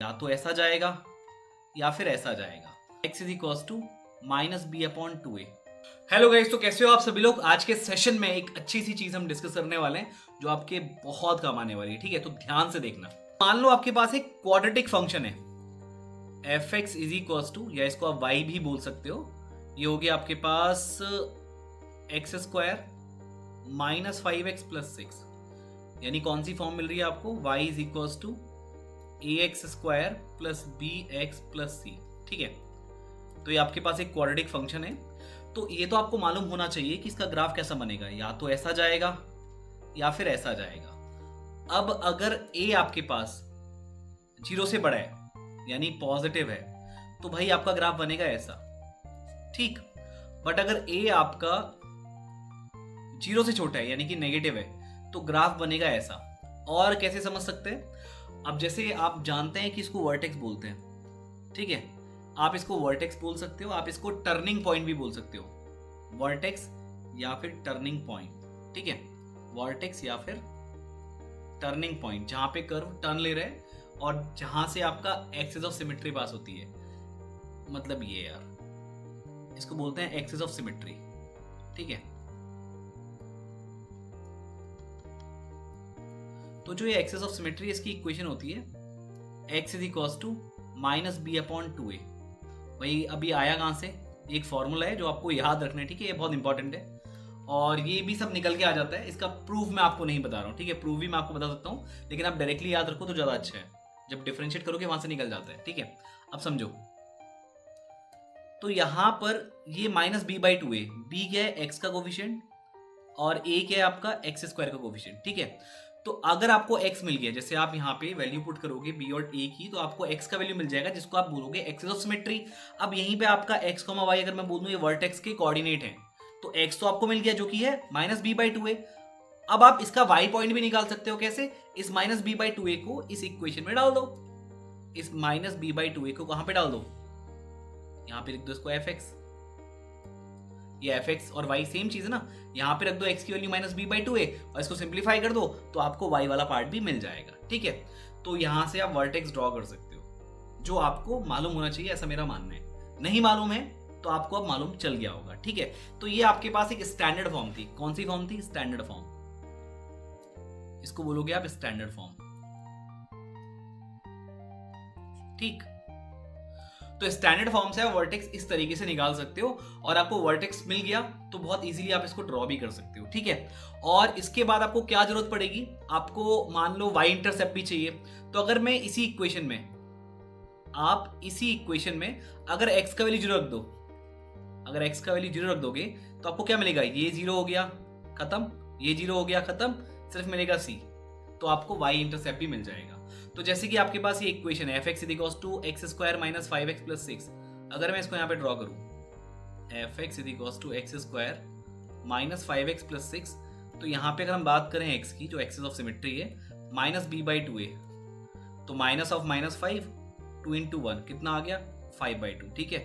या तो ऐसा जाएगा या फिर ऐसा जाएगा। x is equal to minus B upon 2a। Hello guys, तो कैसे हो आप सभी लोग। आज के सेशन में एक अच्छी सी चीज हम डिस्कस करने वाले हैं जो आपके बहुत काम आने वाली है। ठीक है, तो ध्यान से देखना। मान लो आपके पास एक क्वाड्रेटिक फंक्शन है F X is equal to, या इसको आप y भी बोल सकते हो। ये हो गया आपके पास X square minus 5x plus 6, यानी कौन सी फॉर्म मिल रही है आपको, y is equal to A X square plus B X plus C. ठीक है, तो ये आपके पास एक क्वाड्रेटिक फंक्शन है। तो ये तो आपको मालूम होना चाहिए कि इसका ग्राफ कैसा बनेगा, या तो ऐसा जाएगा या फिर ऐसा जाएगा। अब अगर a आपके पास 0 से बड़ा है यानी पॉजिटिव है, तो भाई आपका ग्राफ बनेगा ऐसा। ठीक, बट अगर a आपका 0 से छोटा है यानी कि नेगेटिव है, तो ग्राफ बनेगा ऐसा। और कैसे समझ सकते हैं, अब जैसे आप जानते हैं कि इसको वर्टेक्स बोलते हैं। ठीक है, आप इसको वर्टेक्स बोल सकते हो, आप इसको टर्निंग पॉइंट भी बोल सकते हो। वर्टेक्स या फिर टर्निंग पॉइंट। ठीक है, वर्टेक्स या फिर टर्निंग पॉइंट, जहां पे कर्व टर्न ले रहे हैं और जहां से आपका एक्सिस ऑफ सिमेट्री पास होती है। मतलब ये यार, इसको बोलते हैं एक्सिस ऑफ सिमेट्री। ठीक है, तो जो ये एक्सिस ऑफ सिमेट्री, इसकी इक्वेशन होती है x is equal to minus B upon 2a। वही अभी आया कहाँ से, एक फॉर्मूला है जो आपको याद रखना है। ठीक है, ये बहुत इंपॉर्टेंट है और ये भी सब निकल के आ जाता है। इसका प्रूफ मैं आपको नहीं बता रहा हूँ। ठीक है, प्रूफ भी मैं आपको बता सकता हूँ, लेकिन आप डायरेक्टली याद रखो तो ज़्यादा अच्छा है। जब डिफ्रेंशिएट करोगे वहां से निकल जाता है। ठीक है, अब समझो। तो यहां पर ये minus B by 2a, B क्या है एक्स का कोफिशिएंट और a क्या है आपका एक्स स्क्वायर का कोफिशिएंट। ठीक है, तो अगर आपको x मिल गया, जैसे आप यहाँ पे वैल्यू पुट करोगे b और a की, तो आपको x का वैल्यू मिल जाएगा जिसको आप बोलोगे एक्सिस ऑफ सिमेट्री। अब यहीं पे आपका x, y अगर मैं बोलूं ये वर्टेक्स के कोऑर्डिनेट हैं, तो x तो आपको मिल गया जो कि है माइनस बी बाई 2a। अब आप इसका y पॉइंट भी निकाल सकते हो। कैसे, इस माइनस बी बाई 2a को इस इक्वेशन में डाल दो। इस माइनस बी बाई 2a को कहां पे डाल दो, यहां पे लिख दो इसको एफ एक्स। ये एफ एक्स और वाई सेम चीज है ना, यहाँ पे रख दो x की value minus B by 2a और इसको सिंप्लीफाई कर दो तो आपको y वाला पार्ट भी मिल जाएगा। ठीक है, तो यहाँ से आप वर्टेक्स ड्रॉ कर सकते हो, जो आपको मालूम होना चाहिए, ऐसा मेरा मानना है। नहीं मालूम है तो आपको अब मालूम चल गया होगा। ठीक है, तो ये आपके पास एक स्टैंडर्ड फॉर्म थी। कौन सी फॉर्म थी, स्टैंडर्ड फॉर्म। इसको बोलोगे आप स्टैंडर्ड फॉर्म। ठीक, तो स्टैंडर्ड फॉर्म से आप वर्टेक्स इस तरीके से निकाल सकते हो और आपको वर्टेक्स मिल गया तो बहुत इजीली आप इसको ड्रॉ भी कर सकते हो। ठीक है, और इसके बाद आपको क्या जरूरत पड़ेगी, आपको मान लो y इंटरसेप्ट भी चाहिए। तो अगर मैं इसी इक्वेशन में, आप इसी इक्वेशन में अगर x का वैल्यू 0 रख दो, अगर x का वैल्यू 0 रख दोगे तो आपको क्या मिलेगा, ये 0 हो गया खत्म, ये 0 हो गया खत्म, सिर्फ मिलेगा c। तो आपको y इंटरसेप्ट भी मिल जाएगा। तो जैसे कि आपके पास ये इक्वेशन है F X is two X square minus 5x plus 6। अगर मैं इसको यहाँ पे ड्रॉ करूँ F X is two X square minus 5x plus 6, तो यहाँ पे अगर हम बात करें x की, जो एक्सिस ऑफ सिमेट्री है, माइनस बी बाई 2a, तो माइनस ऑफ माइनस 5, 2 इंटू 1 कितना आ गया 5 बाई 2। ठीक है,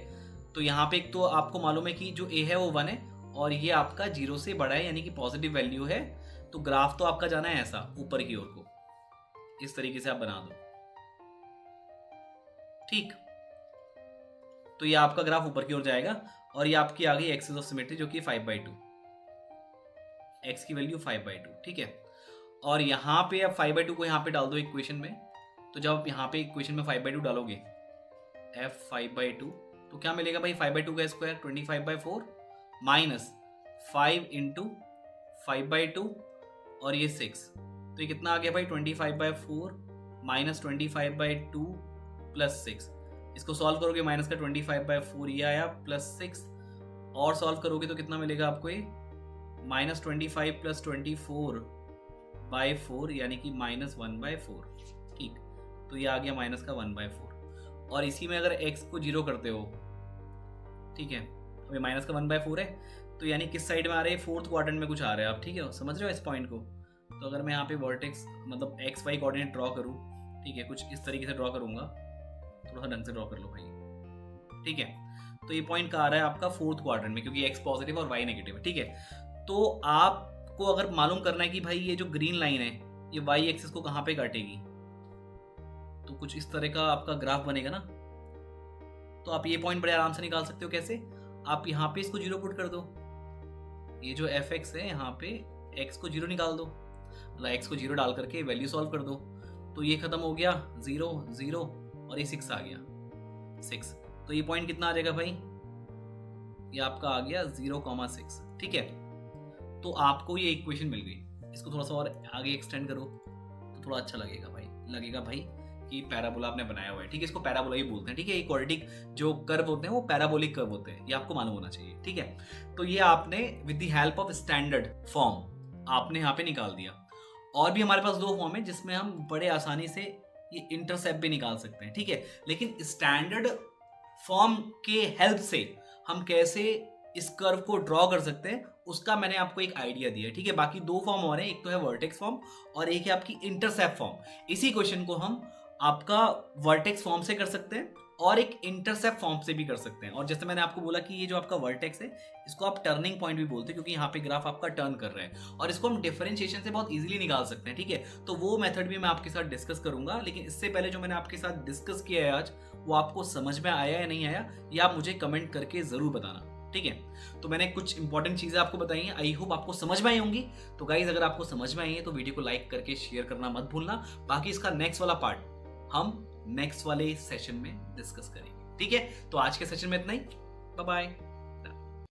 तो यहाँ पे एक तो आपको मालूम है कि जो a है वो 1 है और ये आपका 0 से बड़ा है यानी कि पॉजिटिव वैल्यू है। तो ग्राफ तो आपका जाना है ऐसा ऊपर की ओर को, इस तरीके से आप बना दो। ठीक, तो ये आपका ग्राफ ऊपर की ओर जाएगा और ये आपकी आ गई एक्सिस ऑफ सिमेट्री जो कि 5 बाई 2, एक्स की वैल्यू 5 बाई 2। ठीक है, और यहाँ पे आप 5 बाई 2 को यहाँ पे डाल दो इक्वेशन में। तो जब आप यहाँ पे इक्वेशन में 5 बाई 2 डालोगे एफ 5 बाई 2, तो क्या मिलेगा भाई, 5 बाई 2 का square 25 by 4 minus 5 into 5 by 2 और ये 6, तो ये कितना आ गया भाई 25 बाई 4 माइनस 25 बाई 2 प्लस 6। इसको सॉल्व करोगे माइनस का 25 बाई 4 ये आया प्लस 6, और सॉल्व करोगे तो कितना मिलेगा आपको, ये माइनस 25 प्लस 24 बाई 4 यानी कि माइनस 1 बाई 4। ठीक, तो ये आ गया माइनस का 1 बाई 4। और इसी में अगर x को 0 करते हो, ठीक है, अभी माइनस का 1 बाई 4 है, तो यानी किस साइड में आ रहे हैं, फोर्थ क्वाड्रेंट में कुछ आ रहा है। आप ठीक है समझ रहे हो इस पॉइंट को। तो अगर मैं यहाँ पे वर्टेक्स मतलब एक्स वाई कोऑर्डिनेट ड्रॉ करूँ, ठीक है, कुछ इस तरीके से ड्रॉ करूंगा, थोड़ा सा ढंग से ड्रॉ कर लो भाई। ठीक है, तो ये पॉइंट कहाँ आ रहा है आपका फोर्थ क्वाड्रेंट में, क्योंकि एक्स पॉजिटिव और वाई नेगेटिव है। ठीक है, तो आपको अगर मालूम करना है कि भाई ये जो ग्रीन लाइन है ये वाई एक्सिस को कहाँ पे काटेगी, तो कुछ इस तरह का आपका ग्राफ बनेगा ना। तो आप ये पॉइंट बड़े आराम से निकाल सकते हो। कैसे? आप यहाँ पे इसको 0 पुट कर दो, ये जो fx है यहाँ पे x को 0 निकाल दो, मतलब x को 0 डाल करके वैल्यू सॉल्व कर दो। तो ये खत्म हो गया 0 0 और ये 6 आ गया 6। तो ये पॉइंट कितना आ जाएगा भाई? ये आपका आ गया 0,6। ठीक है, तो आपको ये इक्वेशन मिल गई। इसको थोड़ा सा और आगे एक्सटेंड करो तो थोड़ा अच्छा लगेगा भाई कि पैराबोला आपने बनाया हुआ है। ठीक है, इसको पैराबोला ही बोलते हैं। ठीक है, ये क्वाड्रेटिक जो कर्व होते हैं वो पैराबोलिक कर्व होते हैं, ये आपको मालूम होना चाहिए। ठीक है, तो ये आपने with the help of standard form आपने यहाँ पे निकाल दिया। और भी हमारे पास 2 फॉर्म है जिसमें हम बड़े आसानी से ये इंटरसेप्ट भी निकाल सकते हैं। ठीक है, लेकिन स्टैंडर्ड फॉर्म के हेल्प से हम कैसे इस कर्व को ड्रॉ कर सकते हैं उसका मैंने आपको एक आइडिया दिया। ठीक है, बाकी 2 फॉर्म और हैं, एक तो है वर्टेक्स फॉर्म और एक है आपकी इंटरसेप्ट फॉर्म। इसी क्वेश्चन को हम आपका वर्टेक्स फॉर्म से कर सकते हैं और एक इंटरसेप्ट फॉर्म से भी कर सकते हैं। और जैसे मैंने आपको बोला कि ये जो आपका वर्टेक्स है इसको आप टर्निंग पॉइंट भी बोलते हैं, क्योंकि यहाँ पे ग्राफ आपका टर्न कर रहा है और इसको हम डिफरेंशिएशन से बहुत इजीली निकाल सकते हैं। ठीक है, तो वो मेथड भी मैं आपके साथ डिस्कस करूंगा। लेकिन इससे पहले जो मैंने आपके साथ डिस्कस किया है आज, वो आपको समझ में आया या नहीं आया, ये आप मुझे कमेंट करके जरूर बताना। ठीक है, तो मैंने कुछ इंपॉर्टेंट चीजें आपको बताई हैं, आई होप आपको समझ में आई होंगी। तो गाइज, अगर आपको समझ में आई है तो वीडियो को लाइक करके शेयर करना मत भूलना। बाकी इसका नेक्स्ट वाला पार्ट हम नेक्स्ट वाले सेशन में डिस्कस करेंगे। ठीक है, तो आज के सेशन में इतना ही। Bye bye.